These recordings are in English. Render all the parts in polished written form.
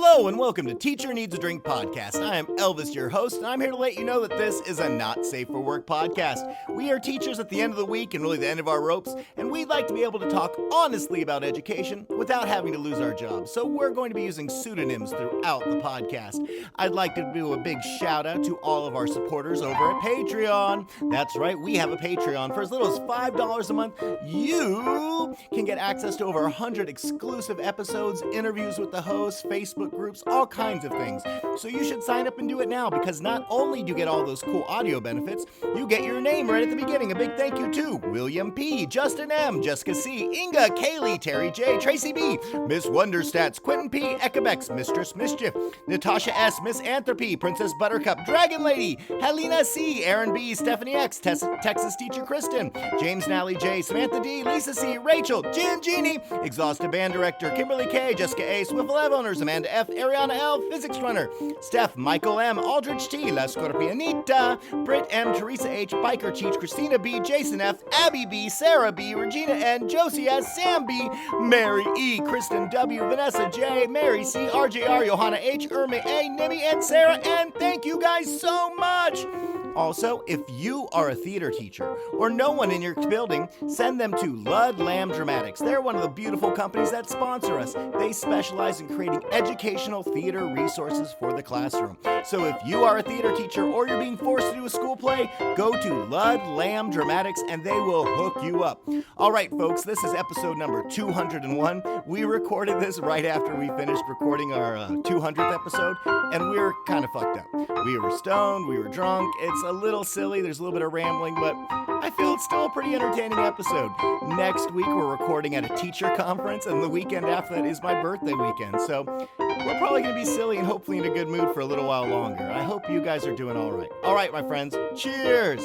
Hello and welcome to Teacher Needs a Drink podcast. I am Elvis, your host, and I'm here to let you know that this is a not safe for work podcast. We are teachers at the end of the week and really the end of our ropes, and we'd like to be able to talk honestly about education without having to lose our jobs. So we're going to be using pseudonyms throughout the podcast. I'd like to do a big shout out to all of our supporters over at Patreon. That's right, we have a Patreon. For as little as $5 a month, you can get access to over 100 exclusive episodes, interviews with the hosts, Facebook groups, all kinds of things. So you should sign up and do it now, because not only do you get all those cool audio benefits, you get your name right at the beginning. A big thank you to William P., Justin M., Jessica C., Inga, Kaylee, Terry J., Tracy B., Miss Wonderstats, Quentin P., Ekebex, Mistress Mischief, Natasha S., Miss Anthropy, Princess Buttercup, Dragon Lady, Helena C., Aaron B., Stephanie X., Texas Teacher Kristen, James Nally J., Samantha D., Lisa C., Rachel, Jen Genie, Exhausted Band Director, Kimberly K., Jessica A., Swiffle Ev Owners, Amanda F., Ariana L., Physics Runner, Steph, Michael M., Aldrich T., La Scorpianita, Britt M., Teresa H., Biker Cheech, Christina B., Jason F., Abby B., Sarah B., Regina N., Josie S., Sam B., Mary E., Kristen W., Vanessa J., Mary C., RJR, Johanna H., Irma A., Nibby, and Sarah N. Thank you guys so much! Also, if you are a theater teacher or no one in your building, send them to Lud Lamb Dramatics. They're one of the beautiful companies that sponsor us. They specialize in creating educational theater resources for the classroom. So if you are a theater teacher or you're being forced to do a school play, go to Lud Lamb Dramatics and they will hook you up. All right, folks, this is episode number 201. We recorded this right after we finished recording our 200th episode, and we were kind of fucked up. We were stoned, we were drunk. It's a little silly, there's a little bit of rambling, but I feel it's still a pretty entertaining episode. Next week, we're recording at a teacher conference, and the weekend after that is my birthday weekend. So we're probably going to be silly and hopefully in a good mood for a little while longer. I hope you guys are doing all right. All right, my friends, cheers!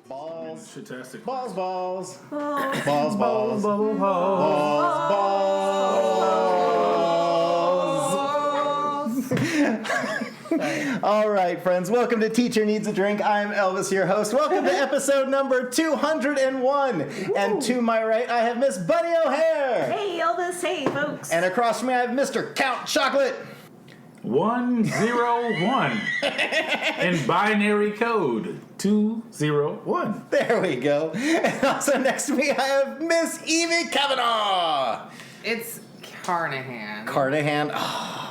Balls. Fantastic. Balls. Balls, balls. Balls, All right, friends, welcome to Teacher Needs a Drink. I'm Elvis, your host. Welcome to episode number 201. And to my right, I have Miss Bunny O'Hare. Hey, Elvis. Hey, folks. And across from me, I have Mr. Count Chocolate. 101 in binary code 201. There we go. And also next to me, I have Miss Evie Kavanaugh. It's Carnahan. Carnahan. Oh.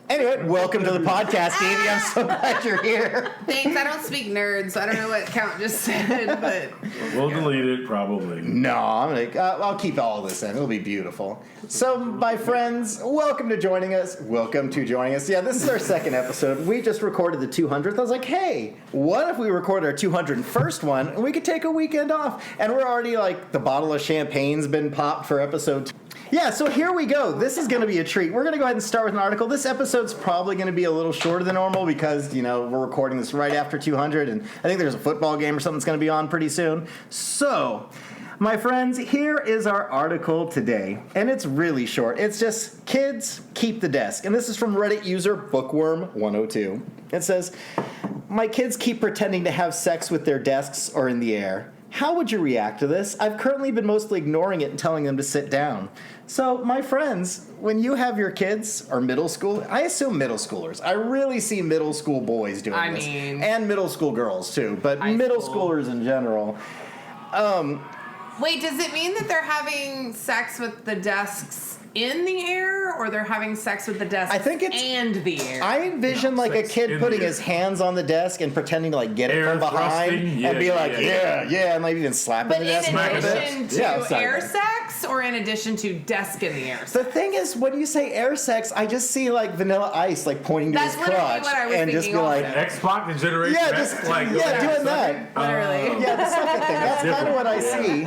Anyway, welcome to the podcast, Evie. I'm so glad you're here. Thanks. I don't speak nerd, so I don't know what Count just said, but We'll delete it, probably. No, I'll keep all this in. It'll be beautiful. So, my friends, welcome to joining us. Yeah, this is our second episode. We just recorded the 200th. I was like, hey, what if we record our 201st one and we could take a weekend off? And we're already like, the bottle of champagne's been popped for episode 2. Yeah, so here we go. This is going to be a treat. We're going to go ahead and start with an article. This episode's probably going to be a little shorter than normal because, we're recording this right after 200, and I think there's a football game or something that's going to be on pretty soon. So, my friends, here is our article today, and it's really short. It's just, kids, keep the desk. And this is from Reddit user Bookworm102. It says, my kids keep pretending to have sex with their desks or in the air. How would you react to this? I've currently been mostly ignoring it and telling them to sit down. So, my friends, when you have your kids, or middle school, I assume middle schoolers. I really see middle school boys doing this. And middle school girls, too. But middle schoolers in general. Wait, does it mean that they're having sex with the desks in the air, or they're having sex with the desks and the air? I envision like a kid putting his hands on the desk and pretending to like get it from behind and be like, yeah, and like even slapping the desk. But in addition to air sex, or in addition to desk in the air sex? The thing is, when you say air sex, I just see like Vanilla Ice like pointing to his crotch and just be like, Xbox generation. Yeah, just doing that. Literally. Yeah, the second thing. That's kind of what I see.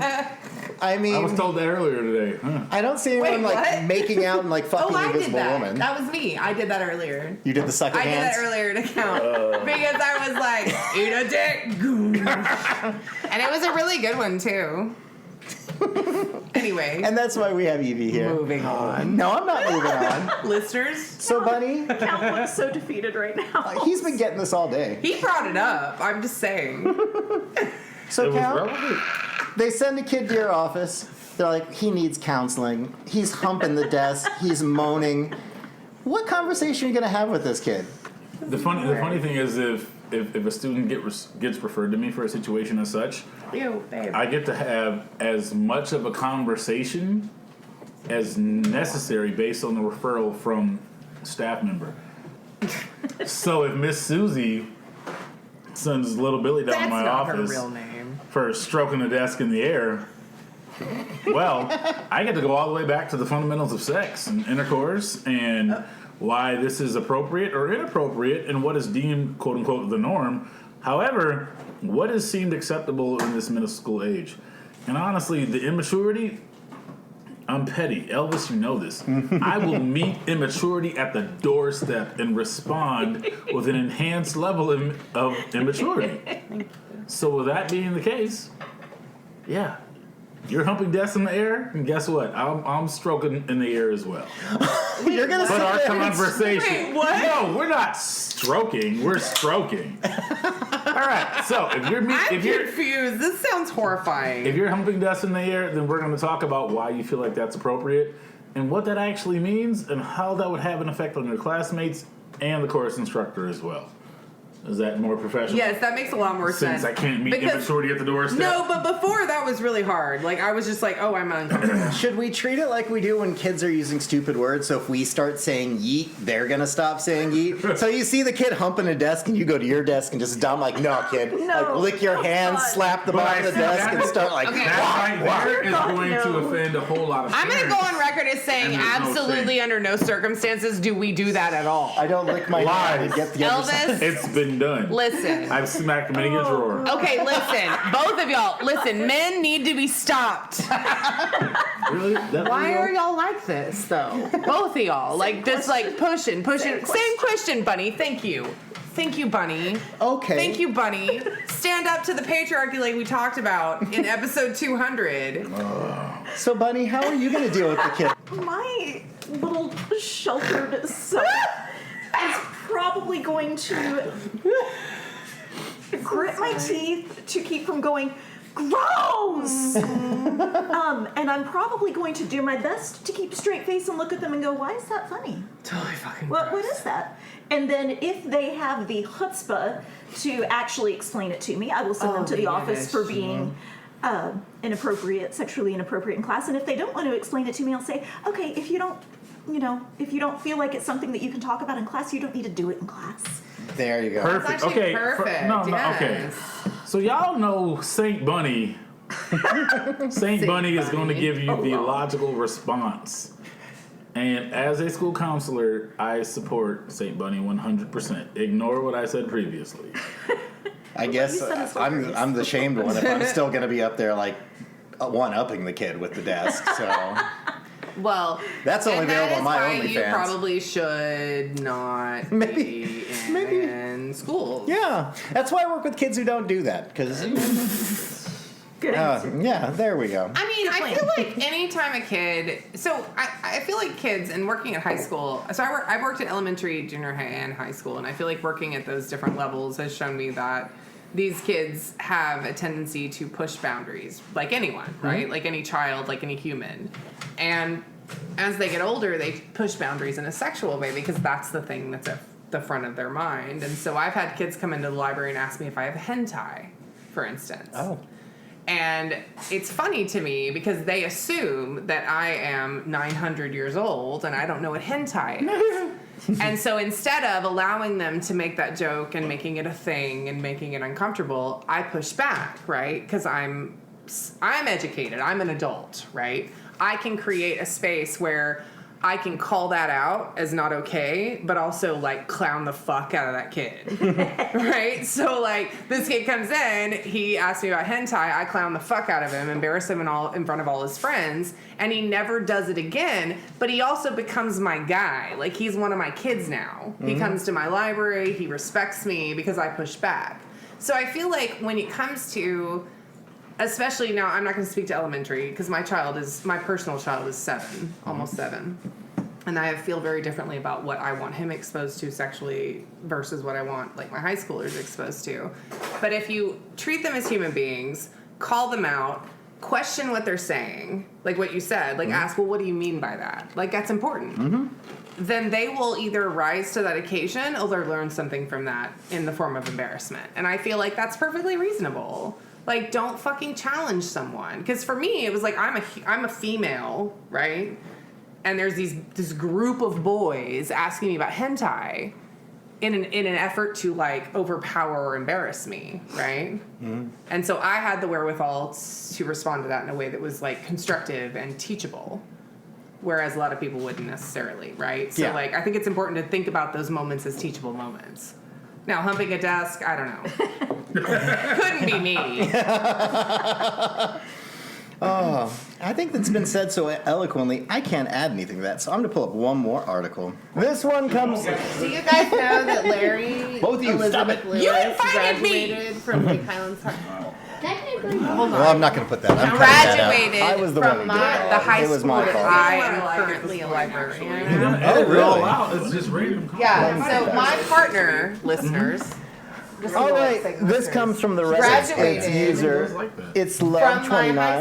I mean, I was told that earlier today. I don't see anyone making out and like fucking an invisible woman. That was me. I did that earlier. You did the sucking hands? I did that earlier to count because I was like, eat a dick. And it was a really good one too. Anyway. And that's why we have Evie here. Moving on. No, I'm not moving on. Listeners? So, Bunny? Cal looks so defeated right now. He's been getting this all day. He brought it up. I'm just saying. So, Cal, they send a kid to your office. They're like, he needs counseling. He's humping the desk. He's moaning. What conversation are you going to have with this kid? The funny thing is, if a student gets referred to me for a situation as such, Ew, babe. I get to have as much of a conversation as necessary based on the referral from a staff member. So if Miss Susie sends little Billy down That's my not office her real name. for stroking the desk in the air, well, I get to go all the way back to the fundamentals of sex and intercourse and why this is appropriate or inappropriate and what is deemed, quote unquote, the norm. However, what is seemed acceptable in this middle school age? And honestly, the immaturity, I'm petty. Elvis, you know this. I will meet immaturity at the doorstep and respond with an enhanced level of immaturity. So with that being the case, yeah. You're humping desks in the air, and guess what? I'm stroking in the air as well. You're going to But our sit there and conversation... Wait, what? No, we're not stroking. We're stroking. All right, so if you're... I'm if you're confused. This sounds horrifying. If you're humping desks in the air, then we're going to talk about why you feel like that's appropriate and what that actually means and how that would have an effect on your classmates and the course instructor as well. Is that more professional? Yes, that makes a lot more sense. Since I can't meet Because- immaturity at the doorstep. No, but before that was really hard. Like, I was just like, oh, I'm uncomfortable. Should we treat it like we do when kids are using stupid words? So if we start saying yeet, they're going to stop saying yeet? So you see the kid humping a desk and you go to your desk and just dumb like, no, kid. No. Like, lick your Oh, hands, God. slap the But bottom I of the see desk that- and start like, Okay. That right there is God, going to no. offend a whole lot of I'm going to parents. go on record as saying And there's no absolutely shame. under no circumstances do we do that at all. I don't lick my hand and Lies. get the other side. Elvis, It's been done. listen. I've smacked many a drawer. Okay, listen. Both of y'all, listen. Men need to be stopped. Really? That Why real? are y'all like this, though? Both of y'all. Like, just like pushing. Same question, Bunny. Thank you. Thank you, Bunny. Okay. Thank you, Bunny. Stand up to the patriarchy like we talked about in episode 200. So, Bunny, how are you going to deal with the kid? My little sheltered self is probably going to grit my teeth to keep from going, gross! And I'm probably going to do my best to keep a straight face and look at them and go, why is that funny? Totally fucking What is that? And then if they have the chutzpah to actually explain it to me, I will send them to the office for being inappropriate, sexually inappropriate in class. And if they don't want to explain it to me, I'll say, okay, if you don't feel like it's something that you can talk about in class, you don't need to do it in class. There you go. Perfect. That's actually Okay. perfect, No, yes. okay. So y'all know Saint Bunny. Saint Bunny is going to give you the logical response. And as a school counselor, I support Saint Bunny 100%. Ignore what I said previously. I guess you said is I'm hilarious. the shamed one if I'm still going to be up there like one-upping the kid with the desk. So Well, That's only and available on my that is why you OnlyFans. probably should not be in school. yeah, that's why I work with kids who don't do that because Good answer. yeah, there we go. I mean, I plan. feel like anytime a kid, so I feel like kids and working at high school, so I worked at elementary, junior high, and high school, and I feel like working at those different levels has shown me that these kids have a tendency to push boundaries, like anyone, right? Like any child, like any human. And as they get older, they push boundaries in a sexual way because that's the thing that's at the front of their mind. And so I've had kids come into the library and ask me if I have hentai, for instance. Oh. And it's funny to me because they assume that I am 900 years old and I don't know what hentai is. And so instead of allowing them to make that joke and making it a thing and making it uncomfortable, I push back, right? Because I'm educated. I'm an adult, right? I can create a space where I can call that out as not okay, but also like clown the fuck out of that kid, right? So like this kid comes in, he asks me about hentai, I clown the fuck out of him, embarrass him in front of all his friends, and he never does it again. But he also becomes my guy. Like he's one of my kids now. He comes to my library, he respects me because I push back. So I feel like when it comes to, especially now, I'm not going to speak to elementary because my personal child is 7, almost 7. And I feel very differently about what I want him exposed to sexually versus what I want like my high schoolers exposed to. But if you treat them as human beings, call them out, question what they're saying, like what you said, like ask, well, what do you mean by that? Like, that's important. Then they will either rise to that occasion or they'll learn something from that in the form of embarrassment. And I feel like that's perfectly reasonable. Like, don't fucking challenge someone. Because for me, it was like, I'm a female, right? And there's this group of boys asking me about hentai in an effort to, like, overpower or embarrass me, right? And so I had the wherewithal to respond to that in a way that was, like, constructive and teachable. Whereas a lot of people wouldn't necessarily, right? So, like, I think it's important to think about those moments as teachable moments. Now, humping a desk, I don't know. Couldn't be me. Oh, I think that's been said so eloquently, I can't add anything to that. So I'm going to pull up one more article. This one comes... Do you guys know that Larry Both of you, stop it. Elizabeth Lewis graduated from Lake Highlands High School? Technically, Well, I'm not going to put that. I'm cutting Graduated that out. I was the one who from did it. The high It was school my that fault. I am currently a librarian. Oh, really? Wow, it's just random. Yeah, So my partner, listeners... All right, this comes from the Reddit. It's Graduated. user, it's From my high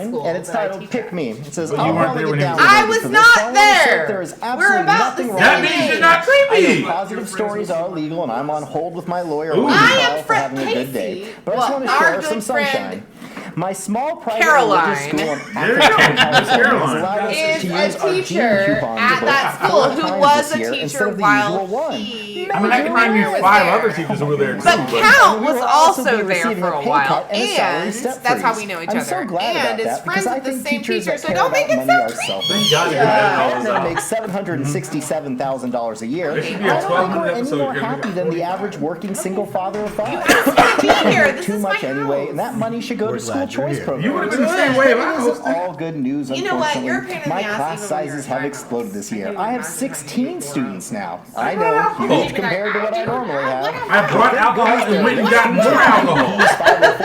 Love29, school and it's that I titled teach "Pick at. Me." It says, But you "I'll weren't probably there when get he down was with I it was for this. not I wanna say there. There is We're absolutely about nothing the wrong. That same means you're age. not creepy. Positive stories are illegal, and I'm on hold with my lawyer. Ooh. waiting I to am call for having a good Casey. day. But I just Well, want to our share some good friend, sunshine. My small private Caroline. religious school in There you African go, Miss Caroline. allowed us Is to a use our teacher Gene coupon at to that vote school 4 who times was this a year teacher instead of the while usual one. he... I mean, I can name you was 5 there. other teachers who were there too. But Count We was will also also be there receiving for a a pay while, cut and a salary and step that's how freeze. we know each I'm other. so glad And about is that friends because I with the think same teachers teacher, that so care don't about make it money sound are creepy. selfish. Thank God you got all And this that out. makes $767,000 a year. There should be a I don't 12-minute think we're any episode more you're gonna happy get than the 45. average working single father of 5. Be here. This Too is my much anyway, and house. that money should go We're to school glad you're choice here. programs. You would have been the same way if I It isn't hosted. all good news, You know what? unfortunately. You're a pain in the My ass class even when you're sizes have at my exploded house. this I year. can't I have even imagine how you 16 get students now. I I know. know, huge compared to what I normally have. I brought alcohol and went and got more alcohol.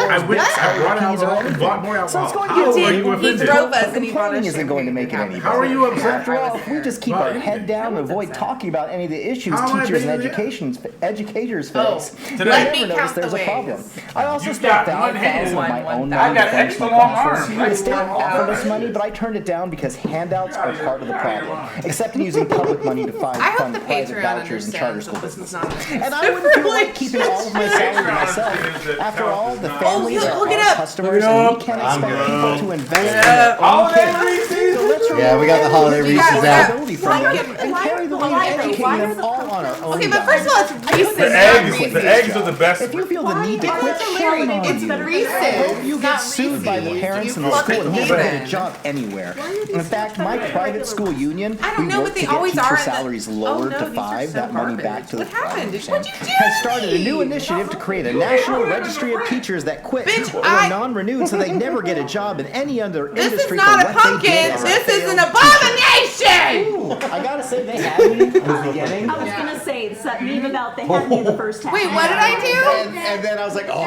I brought alcohol and bought more So it's alcohol. going to How get are did. you He offended? drove us and he bought Complaining us isn't going to make it champagne any and better. How are you upset? After all, if we just keep our head down and avoid talking about any of the issues How am I teachers and being educators Oh, face, today- we let me never notice count the there's a problem. ways. I also You've spent got one hand. $5,000 of my own I've money got to fund extra my long classes. arms. The state offered us money, but I turned it down because handouts are part of the problem. Except in using public money to I hope fund the private Patreon vouchers and charter understands school that this is businesses. not And I wouldn't feel like keeping all of my salary to myself. After all, the families look are it our up. customers, Look it and up. we can't expect people to invest in their own Holiday kids. season. So let's Yeah, we got the holiday remove Reese's the out. responsibility from them and carry the weight of educating them all on our own. Okay, but first of all, it's Reese's. The eggs are the best. If you feel the need to quit, shame on It's you. Reese's. I hope you get not sued by the Reese's. parents You in the school fucking and never heathen. get a job anywhere. In fact, my private school union, I don't we know, work but they to get always teacher are in the- salaries Oh, lowered no, to these are 5, so that money garbage. back to the What happened? 5%, What'd you do? has started a new initiative to create a national registry of teachers that quit Bitch, or I- are non-renewed so they never get a job in any other This industry is not for a what they pumpkin. did as a This is an failed abomination. teacher. I gotta say, they had me in the beginning. I was gonna say it's that meme about they had me in the first half. Wait, what did I do? And then I was like, oh.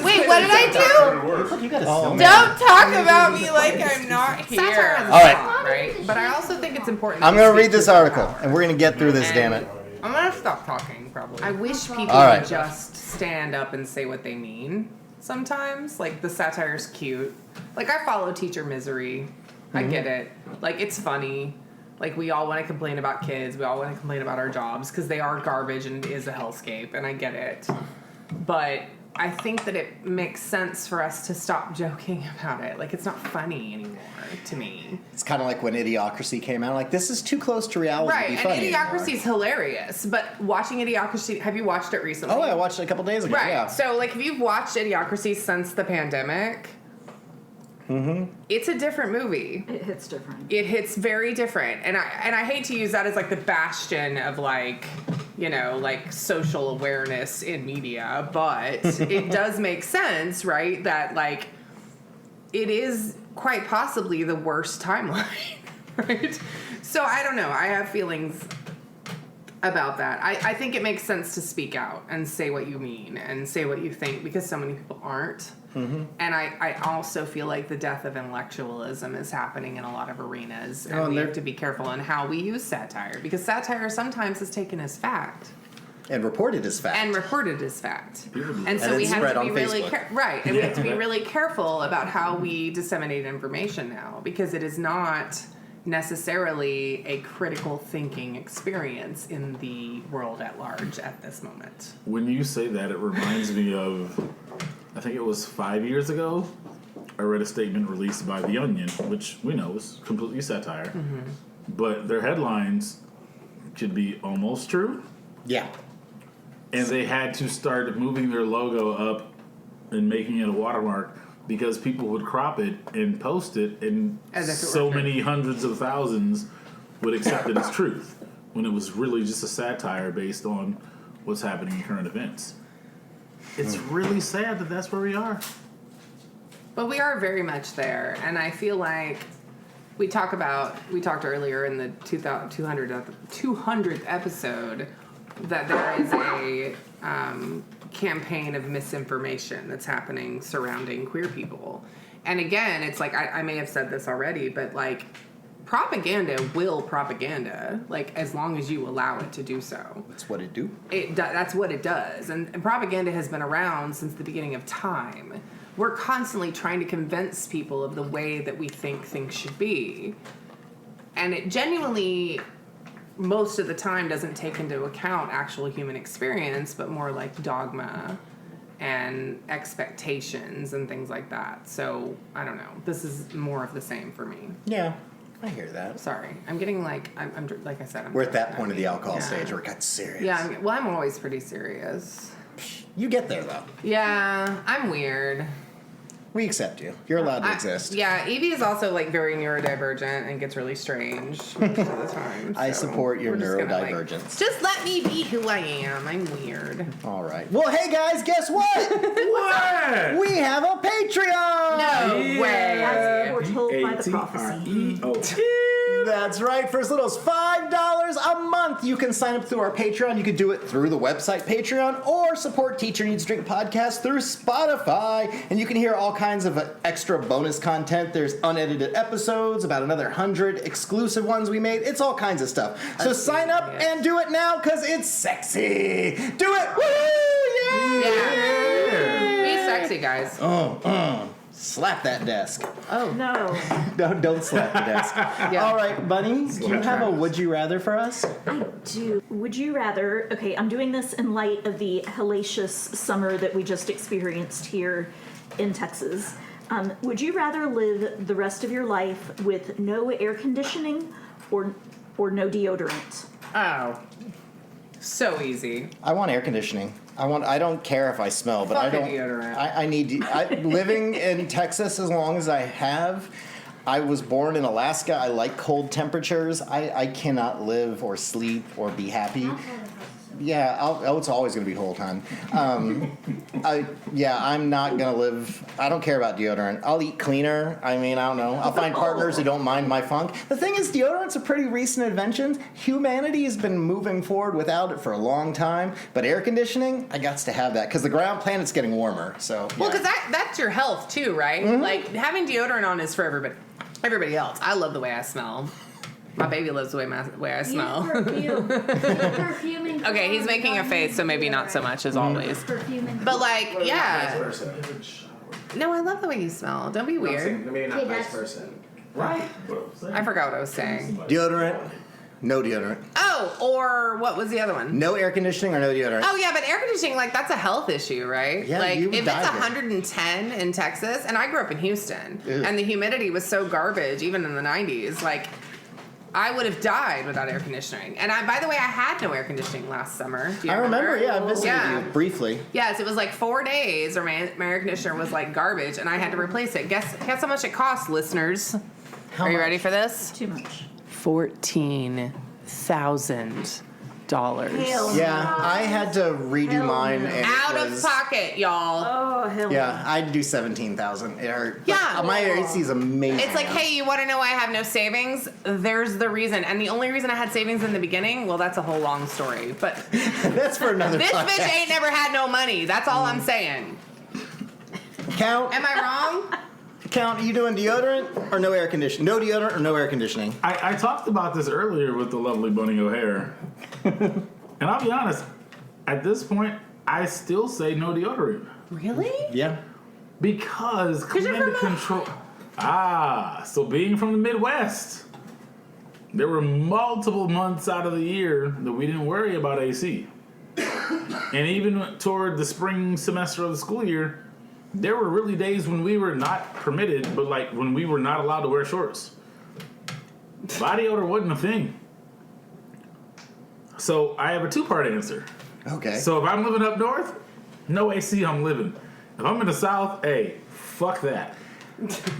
Wait, what did I do? You gotta Don't talk about me like I'm not here. All right. Right? But I also think it's important. I'm that gonna we read this speak article, power. and we're gonna get through this, And damn it. I'm gonna stop talking, probably. I wish people All right. would just stand up and say what they mean sometimes. Like, the satire's cute. Like, I follow Teacher Misery. I get it. Like, it's funny. Like, we all want to complain about kids. We all want to complain about our jobs because they are garbage and it is a hellscape, and I get it. But I think that it makes sense for us to stop joking about it. Like, it's not funny anymore to me. It's kind of like when Idiocracy came out. Like, this is too close to reality to Right, be and funny Idiocracy is hilarious. But watching Idiocracy, have you watched it recently? Oh, I watched it a couple days ago. Right. Yeah. So, like, if you've watched Idiocracy since the pandemic, it's a different movie. It hits different. It hits very different, and I hate to use that as like the bastion of like, you know, like social awareness in media, but it does make sense, right? That like it is quite possibly the worst timeline, right? So I don't know. I have feelings about that. I think it makes sense to speak out and say what you mean and say what you think because so many people aren't. And I also feel like the death of intellectualism is happening in a lot of arenas, and we have to be careful in how we use satire because satire sometimes is taken as fact. And reported as fact. And reported as fact. And so And we it's have spread to be on really Facebook. right, and we have to be really careful about how we disseminate information now, because it is not necessarily a critical thinking experience in the world at large at this moment. When you say that, it reminds me of, I think it was 5 years ago, I read a statement released by The Onion, which we know is completely satire, Mm-hmm. but their headlines could be almost true. Yeah. And they had to start moving their logo up and making it a watermark because people would crop it and post it, and As if it were so true. many hundreds of thousands would accept it as truth, when it was really just a satire based on what's happening in current events. It's really sad that that's where we are. But we are very much there, and I feel like we talked earlier in the 200th episode that there is a campaign of misinformation that's happening surrounding queer people. And again, it's like, I may have said this already, but like, propaganda will propaganda, like, as long as you allow it to do so. That's what it do. That's what it does. And propaganda has been around since the beginning of time. We're constantly trying to convince people of the way that we think things should be. And it genuinely, most of the time, doesn't take into account actual human experience, but more like dogma and expectations and things like that. So, I don't know. This is more of the same for me. Yeah, I hear that. Sorry. I'm getting like, I'm like I said, I'm We're at that drunk. point of the alcohol Yeah. stage where it got serious. Yeah, I'm always pretty serious. You get there, though. Yeah, I'm weird. We accept you. You're allowed to exist. Yeah, Evie is also like very neurodivergent and gets really strange most of the time. I so support your we're just gonna, like, neurodivergence. just let me be who I am. I'm weird. All right. Well, hey, guys, guess what? What? We have a Patreon! No way. As foretold by the prophecy. That's right. For as little as $5 a month, you can sign up through our Patreon. You could do it through the website Patreon or support Teacher Needs Drink podcast through Spotify. And you can hear all kinds of extra bonus content. There's unedited episodes, about another 100 exclusive ones we made. It's all kinds of stuff. So sign up and do it now because it's sexy. Do it. Woo! Yay! Yeah. Be sexy, guys. Slap that desk. Oh. No, Don't slap the desk. Yeah. All right, Bunny, do you have a would you rather for us? I do. Would you rather, okay, I'm doing this in light of the hellacious summer that we just experienced here in Texas. Would you rather live the rest of your life with no air conditioning or no deodorant? Oh. So easy. I want air conditioning. I don't care if I smell, but I Fuck a don't. deodorant. I need. Living in Texas as long as I have. I was born in Alaska. I like cold temperatures. I cannot live or sleep or be happy. Yeah, it's always going to be the whole time. I'm not going to live. I don't care about deodorant. I'll eat cleaner. I mean, I don't know. I'll find partners who don't mind my funk. The thing is, deodorant's a pretty recent invention. Humanity has been moving forward without it for a long time. But air conditioning, I got to have that because the ground planet's getting warmer. So Well, yeah. because that's your health too, right? Mm-hmm. Like having deodorant on is for everybody else. I love the way I smell. My baby loves the way I smell. Perfuming. Okay, he's making a face, so maybe not so much as always. Perfuming. But like, yeah. No, I love the way you smell. Don't be weird. Maybe not Okay, vice that's- versa. Right? I forgot what I was saying. deodorant, no deodorant. Oh, or what was the other one? No air conditioning or no deodorant. Oh yeah, but air conditioning, like that's a health issue, right? Yeah, like you would if it's die here. 110 in Texas, and I grew up in Houston, Ew. and the humidity was so garbage, even in the 90s, like I would have died without air conditioning. And by the way, I had no air conditioning last summer. Do you I remember. Yeah, I visited Yeah. you briefly. Yes, it was like 4 days, or my air conditioner was like garbage, and I had to replace it. Guess how much it cost, listeners? How Are you much? ready for this? Too much. $14,000. Hell Yeah, I had to redo Hell mine. no. And Out it of was, pocket, y'all. Oh, hell Yeah, I had to do 17,000. It hurt. Yeah. But my AC is amazing. It's like, hey, you want to know why I have no savings? There's the reason. And the only reason I had savings in the beginning, well, that's a whole long story. But That's for another this podcast. bitch ain't never had no money. That's all I'm saying. Count, Am I wrong? you doing deodorant or no air conditioning? No deodorant or no air conditioning? I talked about this earlier with the lovely Bunny O'Hare. And I'll be honest, at this point, I still say no deodorant. Really? Yeah. Because you're climate from control. So being from the Midwest, there were multiple months out of the year that we didn't worry about AC. And even toward the spring semester of the school year, there were really days when we were not permitted, but like when we were not allowed to wear shorts. Body odor wasn't a thing. So I have a two-part answer. Okay. So if I'm living up north, no AC, I'm living. If I'm in the south, hey, fuck that.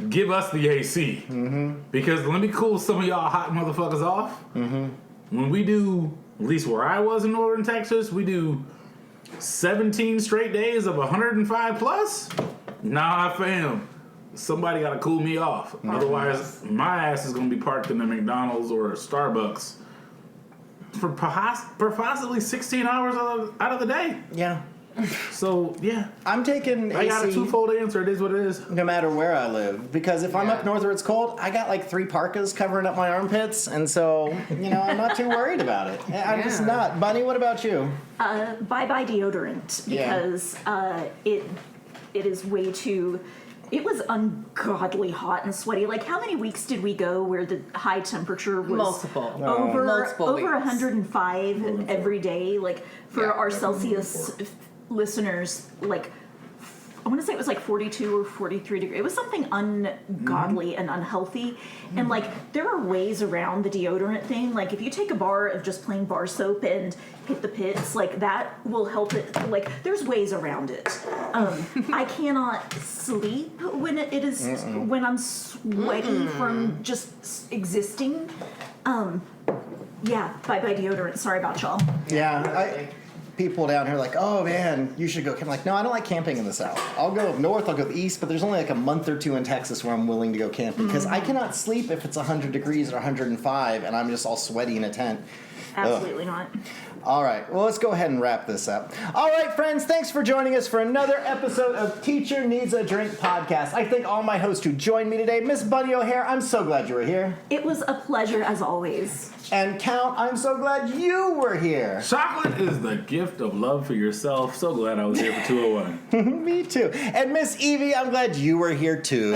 Give us the AC. Mm-hmm. Because let me cool some of y'all hot motherfuckers off. Mm-hmm. When we do, at least where I was in northern Texas, we do 17 straight days of 105 plus. Nah, fam. Somebody got to cool me off. Mm-hmm. Otherwise, my ass is going to be parked in a McDonald's or a Starbucks for possibly 16 hours out of the day. Yeah. So, yeah. I'm taking I got a AC twofold answer. It is what it is. no matter where I live. Because if I'm up north where it's cold, I got like 3 parkas covering up my armpits. And so, I'm not too worried about it. I'm just not. Bunny, what about you? Bye-bye deodorant. Because it is way too... It was ungodly hot and sweaty. Like, how many weeks did we go where the high temperature was Multiple over weeks. 105 every day? Like, for our Celsius listeners, like, I want to say it was like 42 or 43 degrees. It was something ungodly and unhealthy. And, like, there are ways around the deodorant thing. Like, if you take a bar of just plain bar soap and hit the pits, like, that will help it. Like, there's ways around it. I cannot sleep when when I'm sweaty from just existing. Bye-bye deodorant. Sorry about y'all. Yeah. People down here are like, oh man, you should go camp. I'm like, no, I don't like camping in the south. I'll go up north, I'll go east, but there's only like a month or 2 in Texas where I'm willing to go camping because I cannot sleep if it's 100 degrees or 105 and I'm just all sweaty in a tent. Absolutely not. All right, well, let's go ahead and wrap this up. All right, friends, thanks for joining us for another episode of Teacher Needs a Drink podcast. I thank all my hosts who joined me today. Miss Bunny O'Hare, I'm so glad you were here. It was a pleasure as always. And Count, I'm so glad you were here. Chocolate is the gift of love for yourself. So glad I was here for 201. Me too. And Miss Evie, I'm glad you were here too.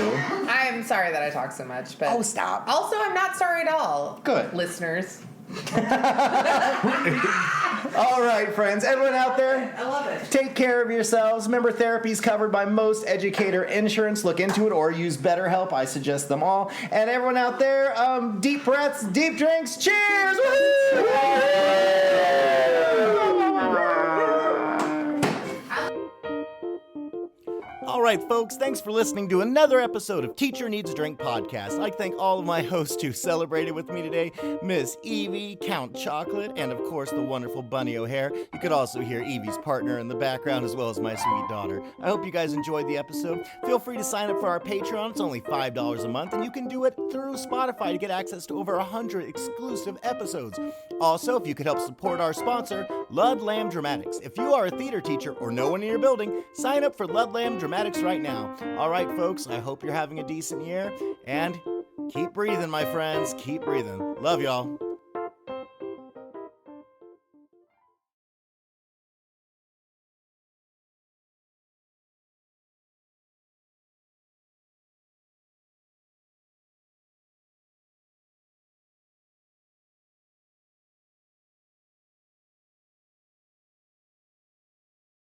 I'm sorry that I talk so much, but Oh, stop. also I'm not sorry at all. Good. Listeners. All right, friends. Everyone out there, I love it. take care of yourselves. Remember, therapy is covered by most educator insurance. Look into it or use BetterHelp. I suggest them all. And everyone out there, deep breaths, deep drinks. Cheers! All right, folks, thanks for listening to another episode of Teacher Needs a Drink podcast. I'd like to thank all of my hosts who celebrated with me today, Miss Evie, Count Chocolate, and of course the wonderful Bunny O'Hare. You could also hear Evie's partner in the background as well as my sweet daughter. I hope you guys enjoyed the episode. Feel free to sign up for our Patreon. It's only $5 a month, and you can do it through Spotify to get access to over 100 exclusive episodes. Also, if you could help support our sponsor, Ludlam Dramatics. If you are a theater teacher or no one in your building, sign up for Ludlam Dramatics right now. All right, folks, I hope you're having a decent year, and keep breathing, my friends. Keep breathing. Love y'all.